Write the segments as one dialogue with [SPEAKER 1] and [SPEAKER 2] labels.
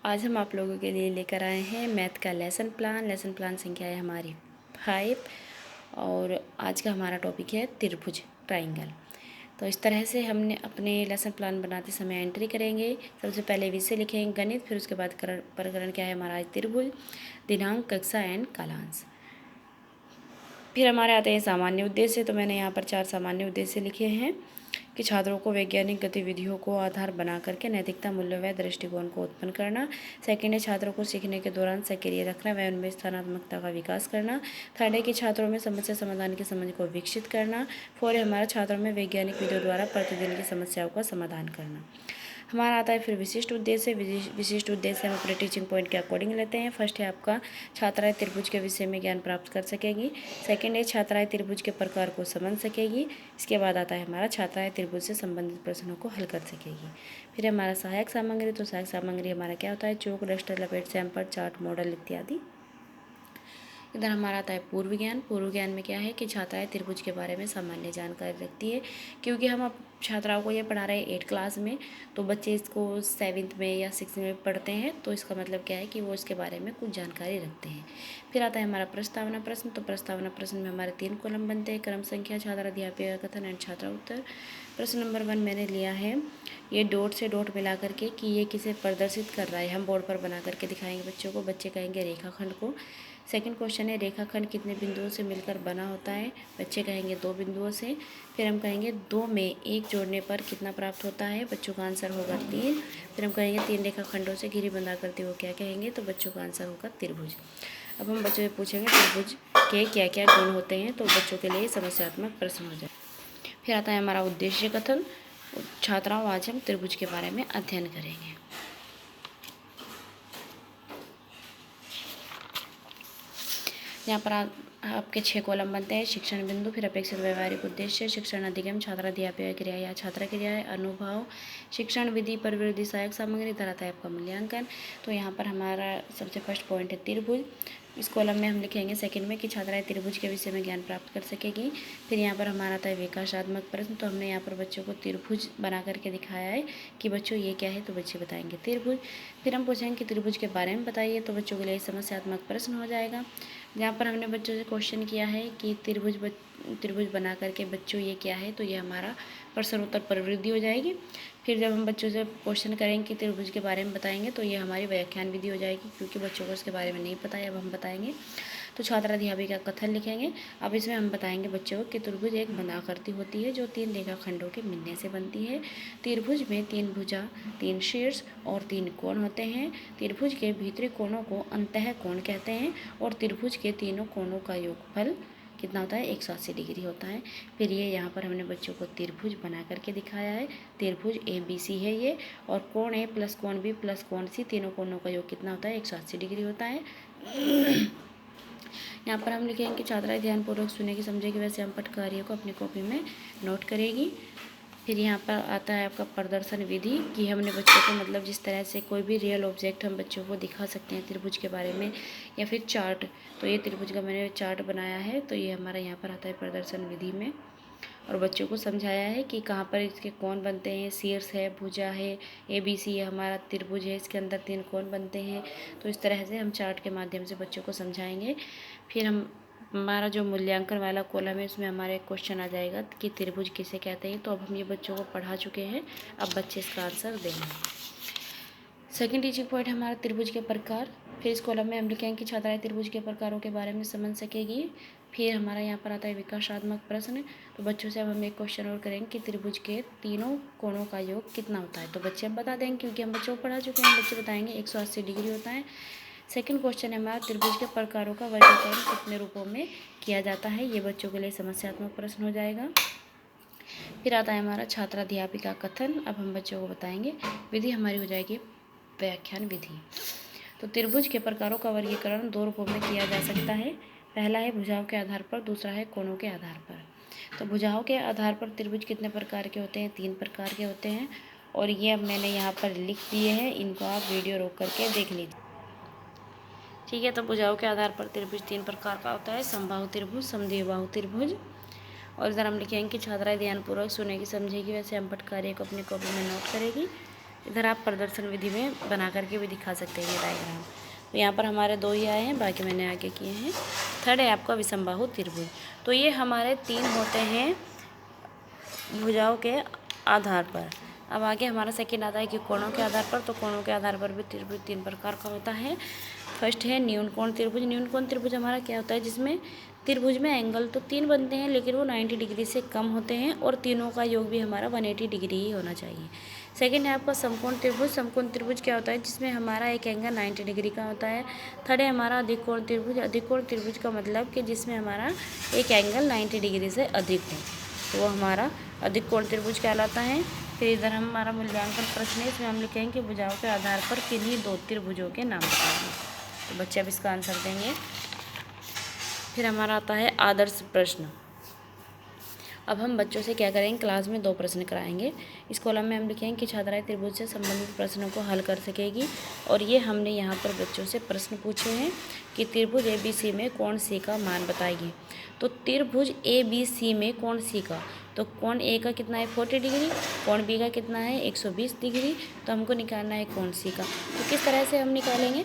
[SPEAKER 1] आज हम आप लोगों के लिए लेकर आए हैं मैथ का लेसन प्लान संख्या है हमारी 5 और आज का हमारा टॉपिक है त्रिभुज ट्राइंगल। तो इस तरह से हमने अपने लेसन प्लान बनाते समय एंट्री करेंगे। सबसे पहले विषय लिखेंगे गणित, फिर उसके बाद प्रकरण क्या है हमारा आज त्रिभुज, दिनांक, कक्षा एंड कालांश। फिर हमारे आते हैं सामान्य उद्देश्य। तो मैंने यहाँ पर 4 सामान्य उद्देश्य लिखे हैं कि छात्रों को वैज्ञानिक गतिविधियों को आधार बना करके नैतिकता, मूल्य व दृष्टिकोण को उत्पन्न करना। सेकेंड है छात्रों को सीखने के दौरान सक्रिय रखना व उनमें स्थानात्मकता का विकास करना। थर्ड है कि छात्रों में समस्या समाधान की समझ को विकसित करना। फोर है हमारा छात्रों में वैज्ञानिक विधियों द्वारा प्रतिदिन की समस्याओं का समाधान करना। हमारा आता है फिर विशिष्ट उद्देश्य। विशिष्ट उद्देश्य हम अपने टीचिंग पॉइंट के अकॉर्डिंग लेते हैं। फर्स्ट है आपका छात्राएं त्रिभुज के विषय में ज्ञान प्राप्त कर सकेगी। सेकंड है छात्राएं त्रिभुज के प्रकार को समझ सकेगी। इसके बाद आता है हमारा छात्राएं त्रिभुज से संबंधित प्रश्नों को हल कर सकेगी। फिर हमारा सहायक सामग्री। तो सहायक सामग्री हमारा क्या होता है, चौक, डस्टर, लपेट, सैंपल, चार्ट, मॉडल इत्यादि। इधर हमारा आता है पूर्व ज्ञान। पूर्व ज्ञान में क्या है कि छात्राएं त्रिभुज के बारे में सामान्य जानकारी रखती है, क्योंकि हम अब छात्राओं को ये पढ़ा रहे हैं 8 क्लास में, तो बच्चे इसको 7th में या 6th में पढ़ते हैं, तो इसका मतलब क्या है कि वो इसके बारे में कुछ जानकारी रखते हैं। फिर आता है हमारा प्रस्तावना प्रश्न। तो प्रस्तावना प्रश्न में हमारे 3 कॉलम बनते हैं, क्रम संख्या, छात्राध्यापक कथन एंड छात्रा उत्तर। प्रश्न नंबर 1 मैंने लिया है ये डॉट से डॉट मिला करके कि ये किसे प्रदर्शित कर रहा है, हम बोर्ड पर बना करके दिखाएंगे बच्चों को। बच्चे कहेंगे रेखाखंड को। सेकंड क्वेश्चन है रेखाखंड कितने बिंदुओं से मिलकर बना होता है, बच्चे कहेंगे 2 बिंदुओं से। फिर हम कहेंगे 2 में 1 जोड़ने पर कितना प्राप्त होता है, बच्चों का आंसर होगा 3। फिर हम कहेंगे 3 रेखाखंडों से घिरी बंधा करते हुए क्या कहेंगे, तो बच्चों का आंसर होगा त्रिभुज। अब हम बच्चों से पूछेंगे त्रिभुज के क्या क्या गुण होते हैं, तो बच्चों के लिए समस्यात्मक प्रश्न हो जाए। फिर आता है हमारा उद्देश्य कथन। छात्राओं आज हम त्रिभुज के बारे में अध्ययन करेंगे। यहाँ पर आपके 6 कॉलम बनते हैं, शिक्षण बिंदु, फिर अपेक्षित व्यवहारिक उद्देश्य, शिक्षण अधिगम, छात्राध्यापक क्रिया या छात्र क्रिया, अनुभव, शिक्षण विधि, प्रवृत्ति, सहायक सामग्री, तरह आता है आपका मूल्यांकन। तो यहाँ पर हमारा सबसे फर्स्ट पॉइंट है त्रिभुज। इस कॉलम में हम लिखेंगे सेकंड में कि छात्राएं त्रिभुज के विषय में ज्ञान प्राप्त कर सकेगी। फिर यहाँ पर हमारा आता है विकासात्मक प्रश्न। तो हमने यहाँ पर बच्चों को त्रिभुज बना करके दिखाया है कि बच्चों ये क्या है, तो बच्चे बताएंगे त्रिभुज। फिर हम पूछेंगे कि त्रिभुज के बारे में बताइए, तो बच्चों के लिए समस्यात्मक प्रश्न हो जाएगा, जहाँ पर हमने बच्चों से क्वेश्चन किया है कि त्रिभुज बना करके बच्चों ये क्या है, तो ये हमारा प्रश्नोत्तर प्रवृत्ति हो जाएगी। फिर जब हम बच्चों से क्वेश्चन करेंगे कि त्रिभुज के बारे में बताएंगे, तो ये हमारी व्याख्यान विधि हो जाएगी, क्योंकि बच्चों को इसके बारे में नहीं पता है, अब हम बताएंगे। तो छात्राध्यापक का कथन लिखेंगे। अब इसमें हम बताएंगे बच्चों को कि त्रिभुज एक बंधाकृति होती है जो 3 रेखाखंडों के मिलने से बनती है। त्रिभुज में 3 भुजा, 3 शीर्ष और 3 कोण होते हैं। त्रिभुज के भीतरी कोणों को अंतः कोण कहते हैं और त्रिभुज के तीनों कोणों का योगफल कितना होता है, 180 डिग्री होता है। फिर ये यहाँ पर हमने बच्चों को त्रिभुज बना करके दिखाया है। त्रिभुज ABC है ये, और कोण A प्लस कोण B प्लस कोण C, तीनों कोणों का योग कितना होता है, 180 डिग्री होता है। यहाँ पर हम लिखेंगे कि छात्राएं ध्यानपूर्वक सुनेगी, समझेगी, वैसे हम पठ कार्य को अपनी कॉपी में नोट करेगी। फिर यहाँ पर आता है आपका प्रदर्शन विधि, कि हमने बच्चों को मतलब जिस तरह से कोई भी रियल ऑब्जेक्ट हम बच्चों को दिखा सकते हैं त्रिभुज के बारे में, या फिर चार्ट। तो ये त्रिभुज का मैंने चार्ट बनाया है, तो ये हमारा यहाँ पर आता है प्रदर्शन विधि में, और बच्चों को समझाया है कि कहाँ पर इसके कोण बनते हैं, शीर्ष है, भुजा है, ABC है, हमारा त्रिभुज है, इसके अंदर 3 कोण बनते हैं। तो इस तरह से हम चार्ट के माध्यम से बच्चों को समझाएंगे। फिर हमारा जो मूल्यांकन वाला कॉलम है, उसमें हमारा एक क्वेश्चन आ जाएगा कि त्रिभुज किसे कहते हैं। तो अब हम ये बच्चों को पढ़ा चुके हैं, अब बच्चे इसका आंसर देंगे। सेकंड टीचिंग पॉइंट हमारा त्रिभुज के प्रकार। फिर इस कॉलम में हम लिखेंगे कि छात्राएं त्रिभुज के प्रकारों के बारे में समझ सकेगी। फिर हमारा यहाँ पर आता है विकासात्मक प्रश्न। तो बच्चों से अब हम एक क्वेश्चन और करेंगे कि त्रिभुज के तीनों कोणों का योग कितना होता है। तो बच्चे हम बता देंगे, क्योंकि हम बच्चों को पढ़ा चुके हैं, बच्चे बताएंगे 180 डिग्री होता है। सेकंड क्वेश्चन है हमारा त्रिभुज के प्रकारों का वर्गीकरण कितने रूपों में किया जाता है, ये बच्चों के लिए समस्यात्मक प्रश्न हो जाएगा। फिर आता है हमारा छात्राध्यापिका कथन। अब हम बच्चों को बताएंगे, विधि हमारी हो जाएगी व्याख्यान विधि। तो त्रिभुज के प्रकारों का वर्गीकरण 2 रूपों में किया जा सकता है। पहला है भुजाओं के आधार पर, दूसरा है कोणों के आधार पर। तो भुजाओं के आधार पर त्रिभुज कितने प्रकार के होते हैं, 3 प्रकार के होते हैं, और ये अब मैंने यहाँ पर लिख दिए हैं, इनको आप वीडियो रोक करके देख लीजिए, ठीक है। तो भुजाओं के आधार पर त्रिभुज 3 प्रकार का होता है, समबाहु त्रिभुज, समद्विबाहु त्रिभुज। और इधर हम लिखेंगे कि छात्राएं ध्यानपूर्वक सुनेगी, समझेगी, वैसे हम पठ कार्य को अपनी कॉपी में नोट करेगी। इधर आप प्रदर्शन विधि में बना करके भी दिखा सकते हैं ये डायग्राम। तो यहाँ पर हमारे 2 ही आए हैं, बाकी मैंने आगे किए हैं। थर्ड है आपका विषमबाहु त्रिभुज। तो ये हमारे 3 होते हैं भुजाओं के आधार पर। अब आगे हमारा सेकंड आता है कि कोणों के आधार पर। तो कोणों के आधार पर भी त्रिभुज 3 प्रकार का होता है। फर्स्ट है न्यून कोण त्रिभुज। न्यून कोण त्रिभुज हमारा क्या होता है, जिसमें त्रिभुज में एंगल तो 3 बनते हैं लेकिन वो 90 डिग्री से कम होते हैं और तीनों का योग भी हमारा 180 डिग्री ही होना चाहिए। सेकंड है आपका समकोण त्रिभुज। समकोण त्रिभुज क्या होता है, जिसमें हमारा एक एंगल 90 डिग्री का होता है। थर्ड है हमारा अधिक कोण त्रिभुज। अधिक कोण त्रिभुज का मतलब कि जिसमें हमारा एक एंगल 90 डिग्री से अधिक हो, तो वो हमारा अधिक कोण त्रिभुज कहलाता है। फिर इधर हमारा मूल्यांकन प्रश्न है, इसमें हम लिखेंगे कि भुजाओं के आधार पर किन्हीं 2 त्रिभुजों के नाम बताइए। तो बच्चे अब इसका आंसर देंगे। फिर हमारा आता है आदर्श प्रश्न। अब हम बच्चों से क्या करेंगे, क्लास में 2 प्रश्न कराएंगे। इस कॉलम में हम लिखेंगे कि छात्राएं त्रिभुज से संबंधित प्रश्नों को हल कर सकेगी। और ये हमने यहाँ पर बच्चों से प्रश्न पूछे हैं कि त्रिभुज ABC में कोण C का मान बताइए। तो त्रिभुज ABC में कोण C का, तो कोण A का कितना है 40 डिग्री, कोण B का कितना है 120 डिग्री। तो हमको निकालना है कोण C का। तो किस तरह से हम निकालेंगे,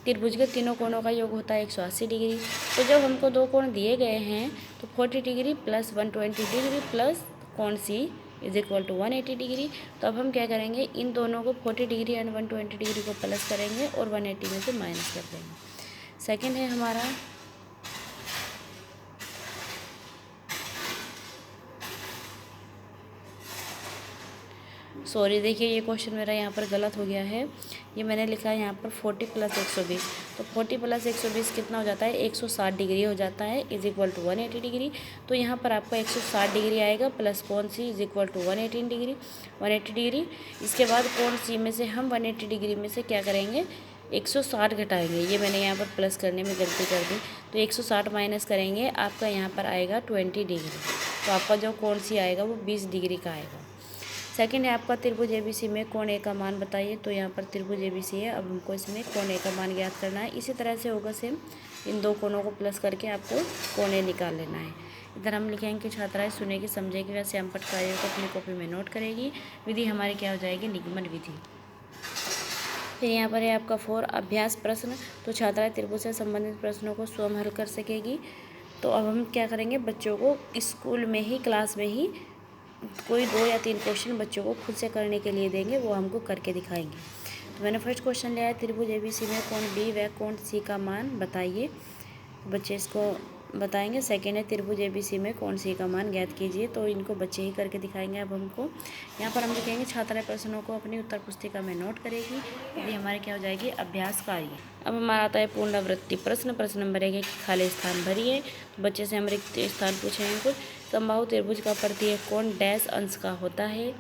[SPEAKER 1] त्रिभुज के तीनों कोणों का योग होता है 180 डिग्री। तो जब हमको 2 कोण दिए गए हैं तो 40 डिग्री प्लस 120 डिग्री प्लस कोण C is equal to 180 degree. तो अब हम क्या करेंगे, इन दोनों को 40 डिग्री एंड 120 डिग्री को प्लस करेंगे और 180 में से माइनस कर देंगे। सेकेंड है हमारा सॉरी, देखिए ये क्वेश्चन मेरा यहाँ पर गलत हो गया है। ये मैंने लिखा है यहाँ पर 40 प्लस 120। तो 40 प्लस 120 कितना हो जाता है 160 डिग्री हो जाता है इज इक्वल टू 180 डिग्री। तो यहाँ पर आपका 160 डिग्री आएगा प्लस कोण C is equal to 180 degree. इसके बाद कोण C में से हम 180 डिग्री में से क्या करेंगे 160 घटाएंगे। ये मैंने यहाँ पर प्लस करने में गलती कर दी। तो 160 माइनस करेंगे, आपका यहाँ पर आएगा 20 डिग्री। तो आपका जो कोण C आएगा वो 20 डिग्री का आएगा। सेकंड है आपका त्रिभुज ABC में कोण A का मान बताइए। तो यहाँ पर त्रिभुज ABC है, अब हमको इसमें कोण A का मान ज्ञात करना है। इसी तरह से होगा सेम, इन 2 कोणों को प्लस करके आपको कोण A निकाल लेना है। इधर हम लिखेंगे कि छात्राएं सुनेगी, समझेगी व स्वयंपट कार्यों को अपनी कॉपी में नोट करेगी। विधि हमारी क्या हो जाएगी, निगमन विधि। फिर यहाँ पर है आपका 4 अभ्यास प्रश्न। तो छात्राएं त्रिभुज से संबंधित प्रश्नों को स्वयं हल कर सकेगी। तो अब हम क्या करेंगे, बच्चों को स्कूल में ही, क्लास में ही कोई 2 या 3 क्वेश्चन बच्चों को खुद से करने के लिए देंगे, वो हमको करके दिखाएंगे। तो मैंने फर्स्ट क्वेश्चन लिया है, त्रिभुज ABC में कोण B व कोण C का मान बताइए। बच्चे इसको बताएंगे। सेकेंड है त्रिभुज ABC में कोण C का मान ज्ञात कीजिए। तो इनको बच्चे ही करके दिखाएंगे। अब हमको यहाँ पर हम लिखेंगे छात्रा प्रश्नों को अपनी उत्तर पुस्तिका में नोट करेगी। ये हमारे क्या हो जाएगी, अभ्यास कार्य। अब हमारा आता है पुनरावृत्ति प्रश्न। प्रश्न नंबर 1 है कि खाली स्थान भरिए। तो बच्चे से हम रिक्त स्थान पूछेंगे कुछ। समबाहु त्रिभुज का प्रत्येक कोण डैश अंश का होता है।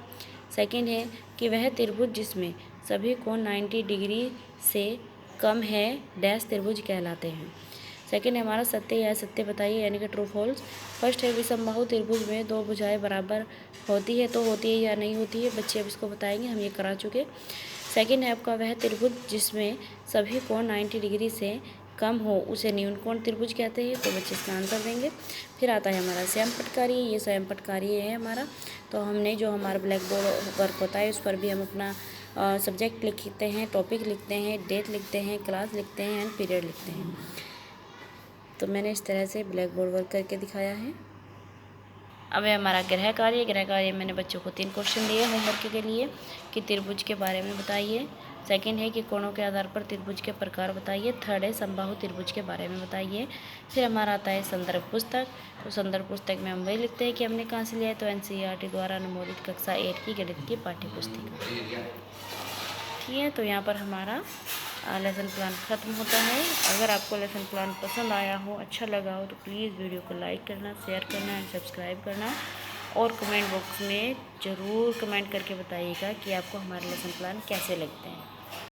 [SPEAKER 1] सेकेंड है कि वह त्रिभुज जिसमें सभी कोण 90 डिग्री से कम है डैश त्रिभुज कहलाते हैं। सेकेंड है हमारा सत्य या असत्य बताइए, यानी कि ट्रू फॉल्स। फर्स्ट है विषमबाहु त्रिभुज में 2 भुजाएं बराबर होती है, तो होती है या नहीं होती है, बच्चे अब इसको बताएंगे, हम ये करा चुके। सेकेंड है आपका वह त्रिभुज जिसमें सभी कोण 90 डिग्री से कम हो उसे न्यून कोण त्रिभुज कहते हैं। तो बच्चे इसका आंसर देंगे। फिर आता है हमारा स्वयंपट कार्य। ये स्वयंपट कार्य है हमारा। तो हमने जो हमारा ब्लैक बोर्ड वर्क होता है उस पर भी हम अपना सब्जेक्ट लिखते हैं, टॉपिक लिखते हैं, डेट लिखते हैं, क्लास लिखते हैं एंड पीरियड लिखते हैं। तो मैंने इस तरह से ब्लैक बोर्ड वर्क करके दिखाया है। अब है हमारा गृह कार्य। गृह कार्य मैंने बच्चों को 3 क्वेश्चन दिए होमवर्क के लिए कि त्रिभुज के बारे में बताइए। सेकंड है कि कोणों के आधार पर त्रिभुज के प्रकार बताइए। थर्ड है समबाहु त्रिभुज के बारे में बताइए। फिर हमारा आता है संदर्भ पुस्तक। तो संदर्भ पुस्तक में हम वही लिखते हैं कि हमने कहाँ से लिया है, तो NCERT द्वारा अनुमोदित कक्षा 8 की गणित की पाठ्य पुस्तिका। ठीक है, तो यहाँ पर हमारा लेसन प्लान ख़त्म होता है। अगर आपको लेसन प्लान पसंद आया हो, अच्छा लगा हो, तो प्लीज़ वीडियो को लाइक करना, शेयर करना एंड सब्सक्राइब करना। और कमेंट बॉक्स में ज़रूर कमेंट करके बताइएगा कि आपको हमारे लेसन प्लान कैसे लगते हैं।